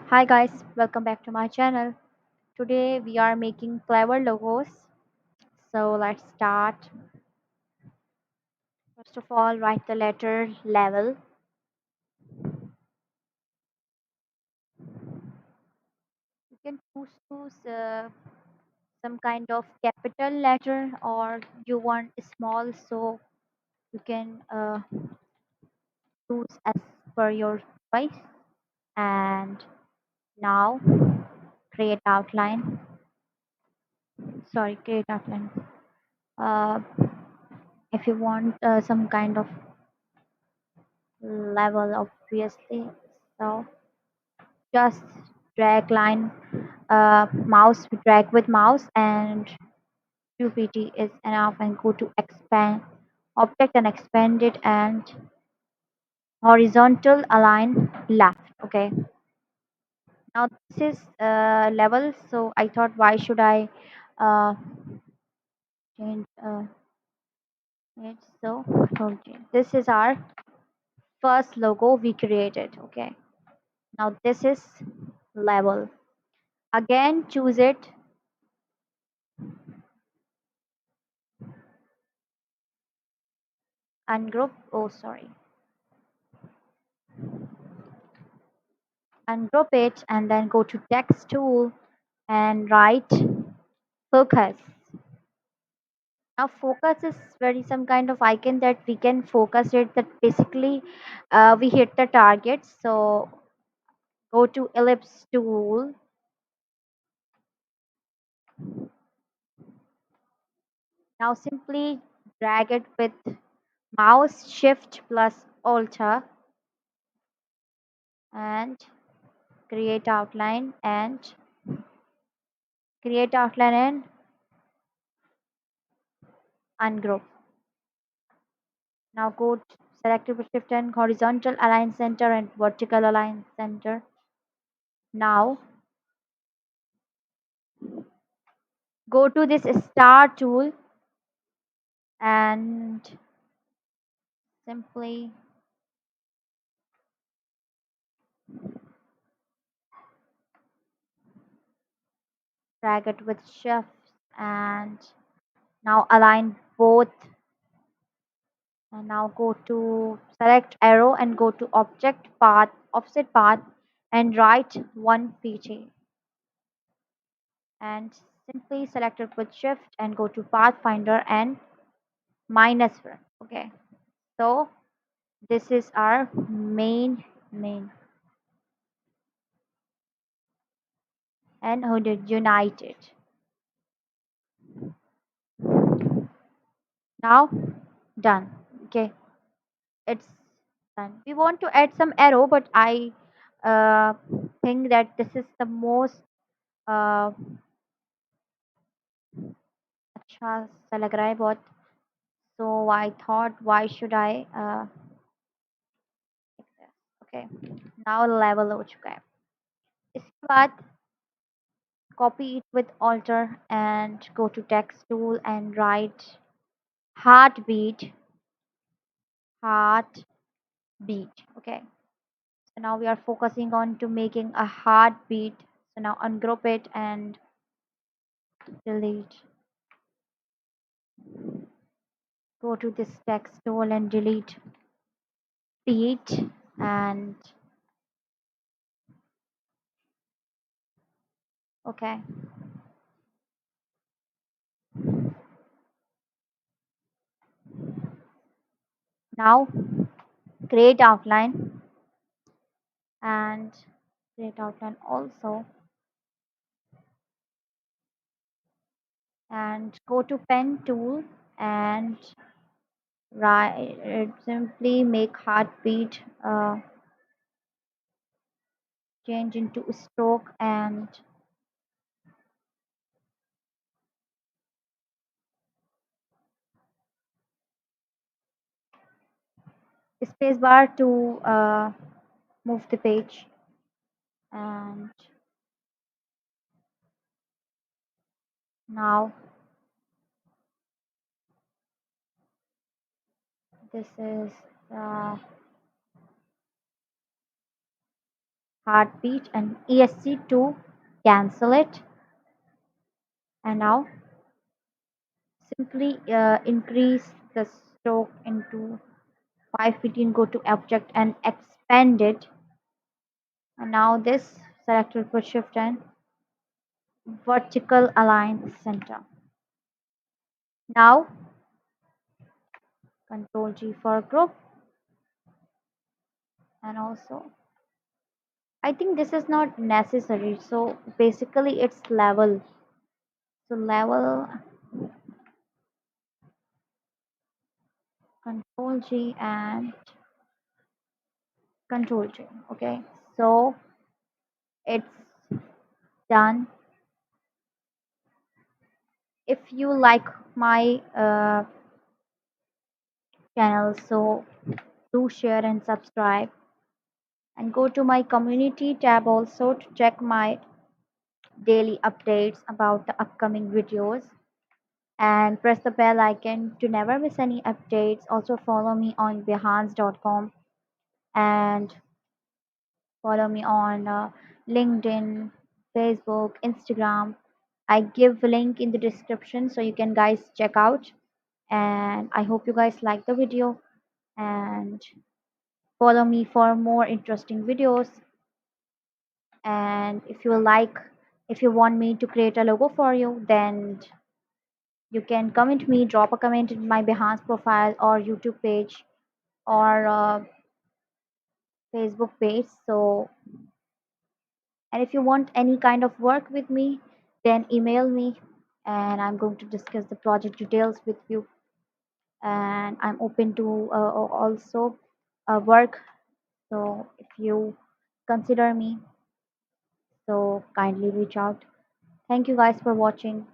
Hi guys, welcome back to my channel. Today we are making clever logos. So let's start. First of all, write the letter level. You can choose some kind of capital letter or you want small, so you can choose as per your choice. And now create outline. Sorry, create outline. Uh, if you want some kind of level, obviously. So just drag mouse drag with mouse and qpt is enough, and go to expand object and expand it and horizontal align left. Okay, now this is level, so I thought why should I uh, change it. So okay, this is our first logo we created. Okay, now this is level. Again choose it, ungroup, oh sorry, ungroup it, and then go to text tool and write focus. Now focus is very some kind of icon that we can focus it, that basically we hit the target. So go to ellipse tool. Now simply drag it with mouse shift plus alter and create outline and create outline and ungroup. Now go to select it with shift and horizontal align center and vertical align center. Now go to this star tool and simply drag it with shift and now align both, and now go to select arrow and go to object path, offset path, and write 1 pt and simply select it with shift and go to pathfinder and -1. Okay, so this is our main and hooded united. Now done. Okay, it's done. We want to add some arrow, but I uh, think that this is the most uh, अच्छा सा लग रहा है बहुत. So I thought why should I like this. Okay, now level हो चुका है. इसके बाद copy it with alter and go to text tool and write heartbeat, heartbeat. Okay, so now we are focusing on to making a heartbeat. So now ungroup it and delete. Go to this text tool and delete beat and okay. Now create outline and create outline also, and go to pen tool and write simply make heartbeat change into stroke and spacebar to move the page. And now this is the heartbeat and ESC to cancel it. And now simply increase the stroke into 515, go to object and expand it. And now this select will put shift and vertical align center. Now control G for group. And also I think this is not necessary, so basically it's level. So level, control G and control J. Okay, so it's done. If you like my channel, so do share and subscribe, and go to my community tab also to check my daily updates about the upcoming videos, and press the bell icon to never miss any updates. Also follow me on behance.com and follow me on LinkedIn, Facebook, Instagram. I give link in the description so you can guys check out. And I hope you guys like the video, and follow me for more interesting videos. And if you want me to create a logo for you, then you can comment me, drop a comment in my Behance profile or YouTube page or Facebook page. So, and if you want any kind of work with me, then email me and I'm going to discuss the project details with you. And I'm open to also work. So if you consider me, so kindly reach out. Thank you guys for watching.